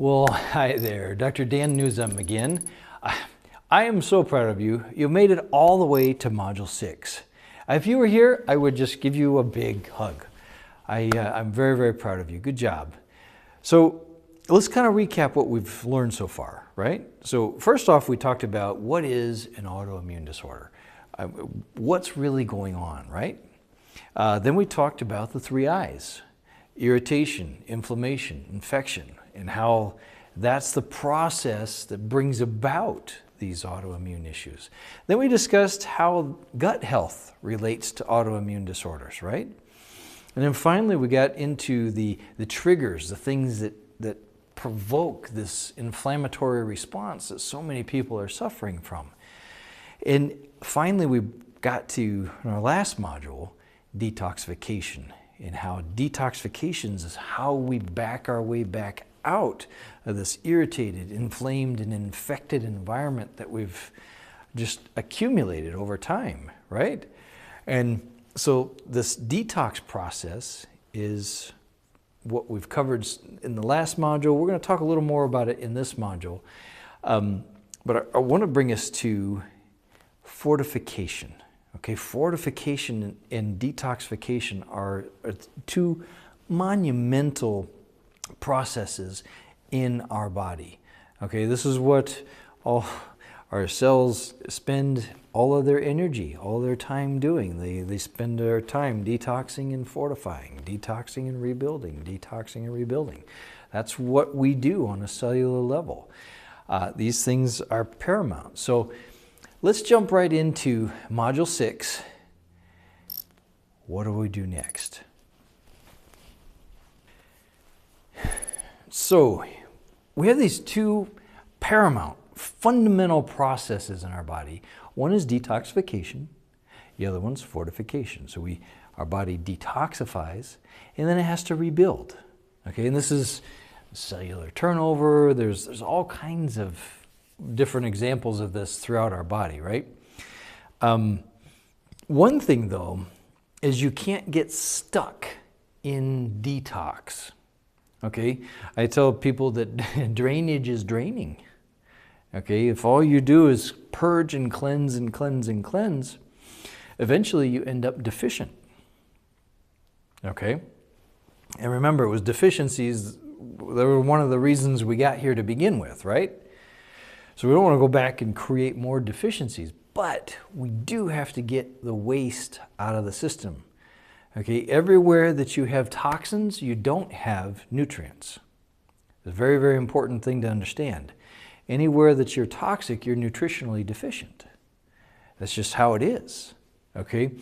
Well, hi there, Dr. Dan Newsom again. I am so proud of you. You made it all the way to Module 6. If you were here, I would just give you a big hug. I'm very, very proud of you. Good job. So let's kind of recap what we've learned so far, right? So first off, we talked about what is an autoimmune disorder. What's really going on, right? Then we talked about the 3 I's: irritation, inflammation, infection, and how that's the process that brings about these autoimmune issues. Then we discussed how gut health relates to autoimmune disorders, right? And then finally we got into the triggers, the things that provoke this inflammatory response that so many people are suffering from. And finally we got to, in our last module, detoxification, and how detoxification is how we back our way back out of this irritated, inflamed, and infected environment that we've just accumulated over time, right? And so this detox process is what we've covered in the last module. We're going to talk a little more about it in this module. But I want to bring us to fortification. Okay, fortification and detoxification are 2 monumental processes in our body. Okay, this is what all our cells spend all of their energy, all their time doing. They spend their time detoxing and fortifying, detoxing and rebuilding, detoxing and rebuilding. That's what we do on a cellular level. These things are paramount. So let's jump right into Module 6. What do we do next? So we have these 2 paramount, fundamental processes in our body. One is detoxification, the other one's fortification. So our body detoxifies, and then it has to rebuild. Okay, and this is cellular turnover. There's all kinds of different examples of this throughout our body, right? One thing though is you can't get stuck in detox. Okay, I tell people that drainage is draining. Okay, if all you do is purge and cleanse and cleanse and cleanse, eventually you end up deficient. Okay, and remember, it was deficiencies, they were one of the reasons we got here to begin with, right? So we don't want to go back and create more deficiencies, but we do have to get the waste out of the system. Okay, everywhere that you have toxins, you don't have nutrients. It's a very, very important thing to understand. Anywhere that you're toxic, you're nutritionally deficient. That's just how it is. Okay,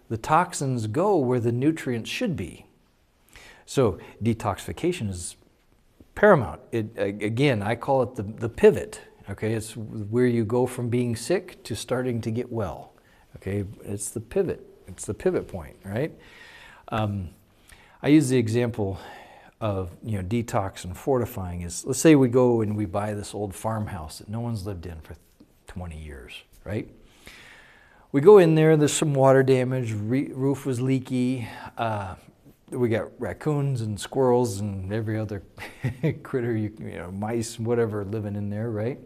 the toxins go where the nutrients should be. So detoxification is paramount. Again, I call it the pivot. Okay, it's where you go from being sick to starting to get well. Okay, it's the pivot. It's the pivot point, right? I use the example of detox and fortifying is, let's say we go and we buy this old farmhouse that no one's lived in for 20 years, right? We go in there, there's some water damage, roof was leaky, we got raccoons and squirrels and every other critter, mice, whatever, living in there, right?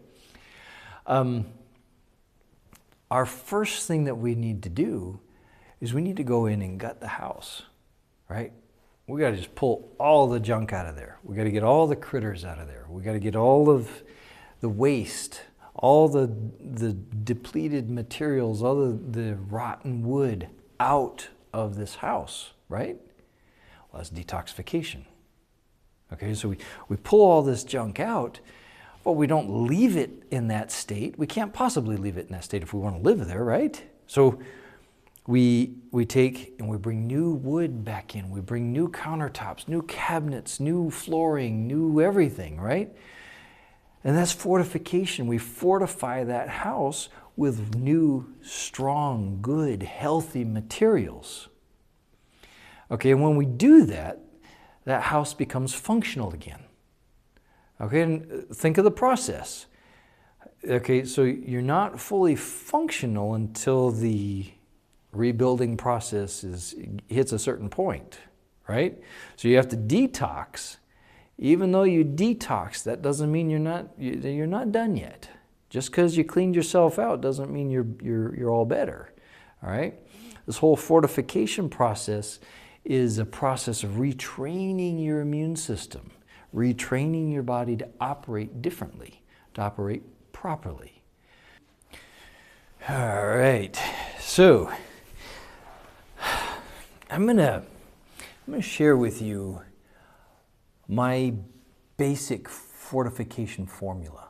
Our first thing that we need to do is we need to go in and gut the house, right? We got to just pull all the junk out of there. We got to get all the critters out of there. We got to get all of the waste, all the depleted materials, all the rotten wood out of this house, right? Well, that's detoxification. Okay, so we pull all this junk out, but we don't leave it in that state. We can't possibly leave it in that state if we want to live there, right? So we take and we bring new wood back in. We bring new countertops, new cabinets, new flooring, new everything, right? And that's fortification. We fortify that house with new, strong, good, healthy materials. Okay, and when we do that, that house becomes functional again. Okay, and think of the process. Okay, so you're not fully functional until the rebuilding process hits a certain point, right? So you have to detox even though you detox, that doesn't mean you're not done yet. Just because you cleaned yourself out doesn't mean you're all better. All right? This whole fortification process is a process of retraining your immune system, retraining your body to operate differently, to operate properly. All right, so I'm gonna share with you my basic fortification formula.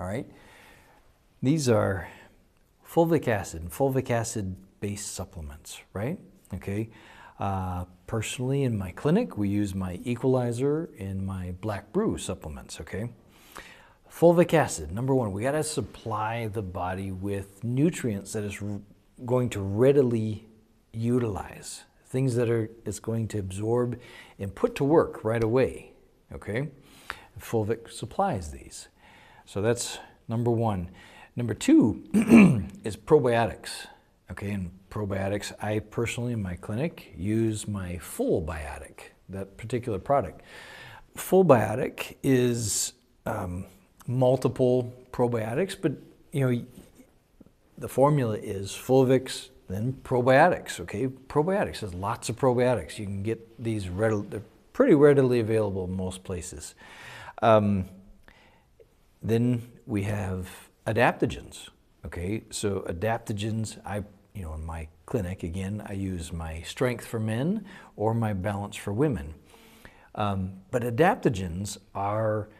All right, these are fulvic acid based supplements, right? Okay. Personally, in my clinic, we use my Equalizer and my Black Brew supplements, okay? Fulvic acid, number one, we gotta supply the body with nutrients that is going to readily utilize, things that it's going to absorb and put to work right away, okay? Fulvic supplies these. So that's number one. Number two is probiotics. Okay, and probiotics, I personally in my clinic use my Full Biotic, that particular product. Full Biotic is multiple probiotics, but the formula is Fulvics, then probiotics. Okay, probiotics has lots of probiotics. You can get these they're pretty readily available in most places. Then we have adaptogens. Okay, so adaptogens, in my clinic, again, I use my Strength for Men or my Balance for Women. But adaptogens are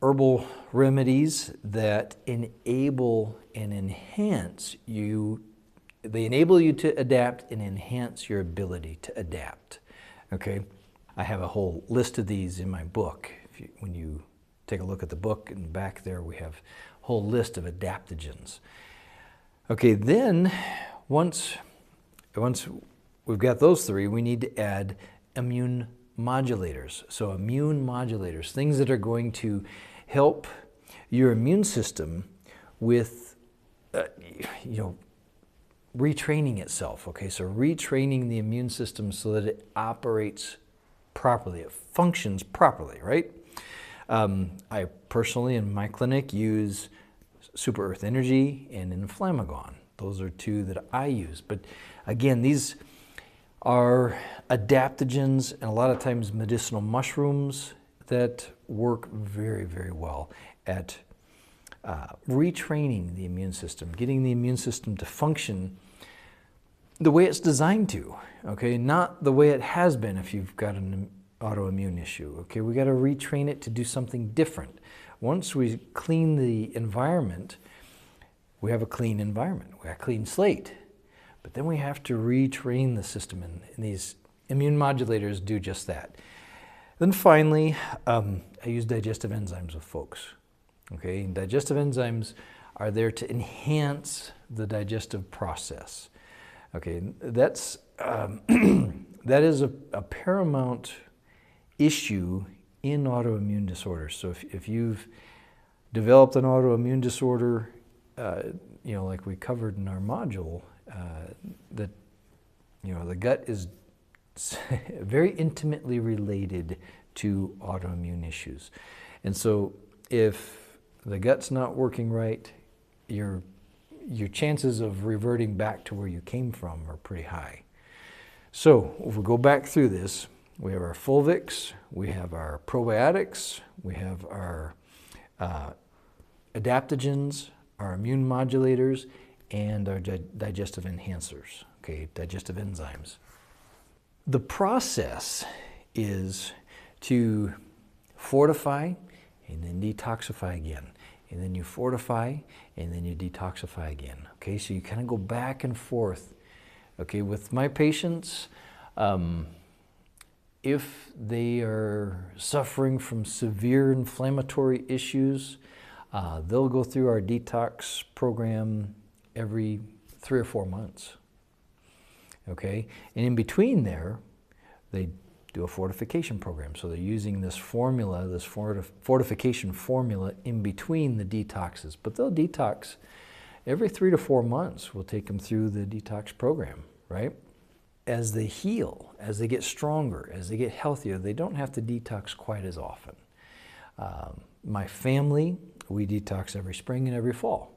herbal remedies that enable and enhance you. They enable you to adapt and enhance your ability to adapt. Okay, I have a whole list of these in my book. When you take a look at the book, in the back there, we have a whole list of adaptogens. Okay, then once we've got those three, we need to add immune modulators. So immune modulators, things that are going to help your immune system with, retraining itself. Okay, so retraining the immune system so that it operates properly, it functions properly, right? I personally, in my clinic, use Super Earth Energy and Inflammagon. Those are two that I use. But again, these are adaptogens and a lot of times medicinal mushrooms that work very, very well at retraining the immune system, getting the immune system to function the way it's designed to, okay? Not the way it has been if you've got an autoimmune issue, okay? We got to retrain it to do something different. Once we clean the environment, we have a clean environment, we have a clean slate. But then we have to retrain the system, and these immune modulators do just that. Then finally, I use digestive enzymes with folks. Okay, and digestive enzymes are there to enhance the digestive process. Okay, that's that is a paramount issue in autoimmune disorders. So if you've developed an autoimmune disorder, like we covered in our module, that the gut is very intimately related to autoimmune issues. And so if the gut's not working right, your chances of reverting back to where you came from are pretty high. So if we go back through this, we have our Fulvics, we have our probiotics, we have our adaptogens, our immune modulators, and our digestive enhancers, okay, digestive enzymes. The process is to fortify and then detoxify again. And then you fortify and then you detoxify again. Okay, so you kind of go back and forth. Okay, with my patients, if they are suffering from severe inflammatory issues, they'll go through our detox program every 3 or 4 months. Okay, and in between there, they do a fortification program. So they're using this formula, this fortification formula in between the detoxes. But they'll detox every 3 to 4 months. We'll take them through the detox program, right? As they heal, as they get stronger, as they get healthier, they don't have to detox quite as often. My family, we detox every spring and every fall,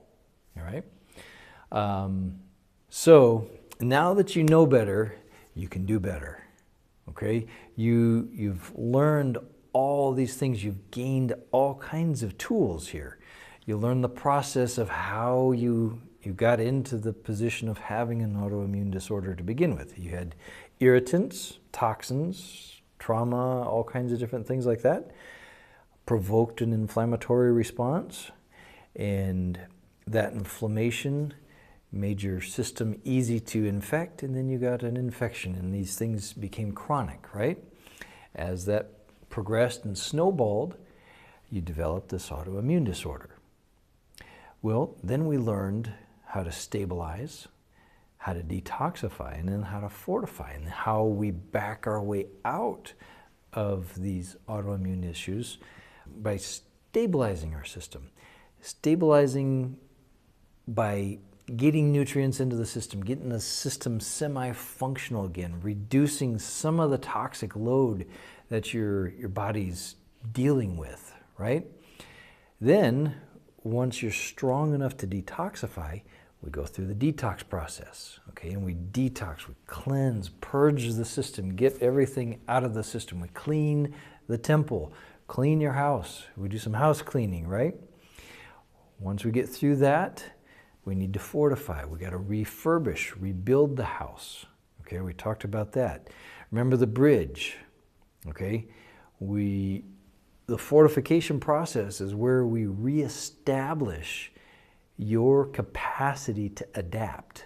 all right? So now that you know better, you can do better, okay? You've learned all these things. You've gained all kinds of tools here. You learned the process of how you got into the position of having an autoimmune disorder to begin with. You had irritants, toxins, trauma, all kinds of different things like that, provoked an inflammatory response, and that inflammation made your system easy to infect, and then you got an infection, and these things became chronic, right? As that progressed and snowballed, you developed this autoimmune disorder. Well, then we learned how to stabilize, how to detoxify, and then how to fortify, and how we back our way out of these autoimmune issues by stabilizing our system. Stabilizing by getting nutrients into the system, getting the system semi-functional again, reducing some of the toxic load that your body's dealing with, right? Then, once you're strong enough to detoxify, we go through the detox process, okay? And we detox, we cleanse, purge the system, get everything out of the system. We clean the temple, clean your house. We do some house cleaning, right? Once we get through that, we need to fortify. We got to refurbish, rebuild the house. Okay, we talked about that. Remember the bridge. Okay, the fortification process is where we reestablish your capacity to adapt.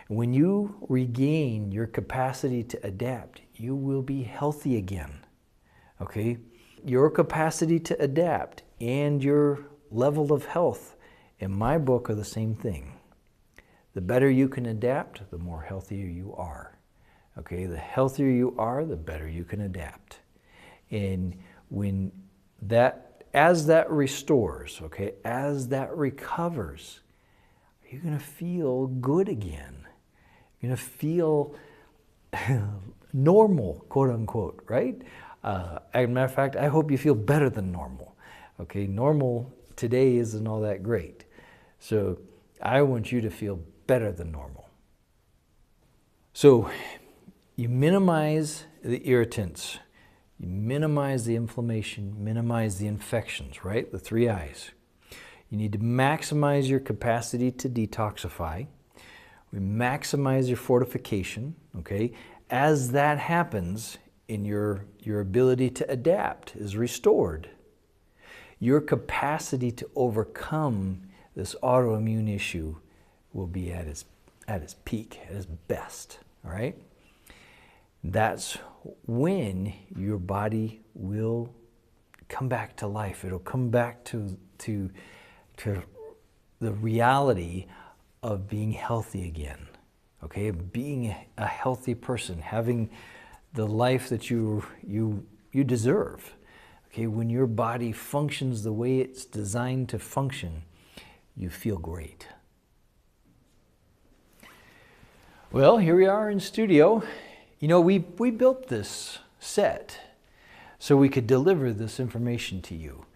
When you regain your capacity to adapt, you will be healthy again. Okay, your capacity to adapt and your level of health in my book are the same thing. The better you can adapt, the more healthier you are. Okay, the healthier you are, the better you can adapt. And when as that restores, okay, as that recovers, you're gonna feel good again. You're gonna feel normal, quote unquote, right? As a matter of fact, I hope you feel better than normal. Okay, normal today isn't all that great. So I want you to feel better than normal. So you minimize the irritants, you minimize the inflammation, minimize the infections, right? The 3 I's. You need to maximize your capacity to detoxify. We maximize your fortification, okay? As that happens, in your ability to adapt is restored. Your capacity to overcome this autoimmune issue will be at its peak, at its best, all right? That's when your body will come back to life. It'll come back to the reality of being healthy again, okay? Being a healthy person, having the life that you deserve. Okay, when your body functions the way it's designed to function, you feel great. Well, here we are in studio. You know, we built this set so we could deliver this information to you.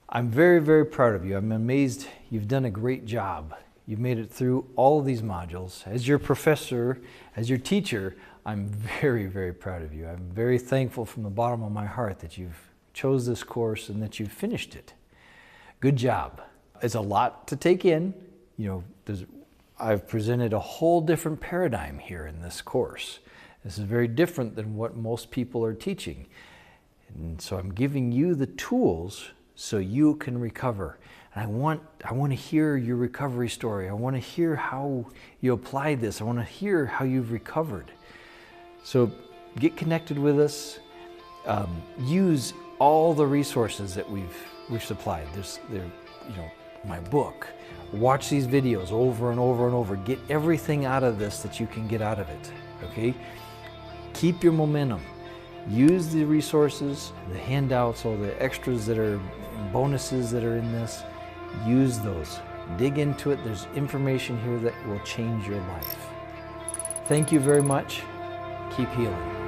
I'm very, very proud of you. I'm amazed you've done a great job. You've made it through all of these modules. As your professor, as your teacher, I'm very, very proud of you. I'm very thankful from the bottom of my heart that you've chose this course and that you've finished it. Good job. It's a lot to take in. You know, I've presented a whole different paradigm here in this course. This is very different than what most people are teaching. And so I'm giving you the tools so you can recover. And I want to hear your recovery story. I want to hear how you applied this. I want to hear how you've recovered. So get connected with us. Use all the resources that we've supplied. There's my book. Watch these videos over and over and over. Get everything out of this that you can get out of it. Okay? Keep your momentum. Use the resources, the handouts, all the extras that are bonuses that are in this. Use those. Dig into it. There's information here that will change your life. Thank you very much. Keep healing.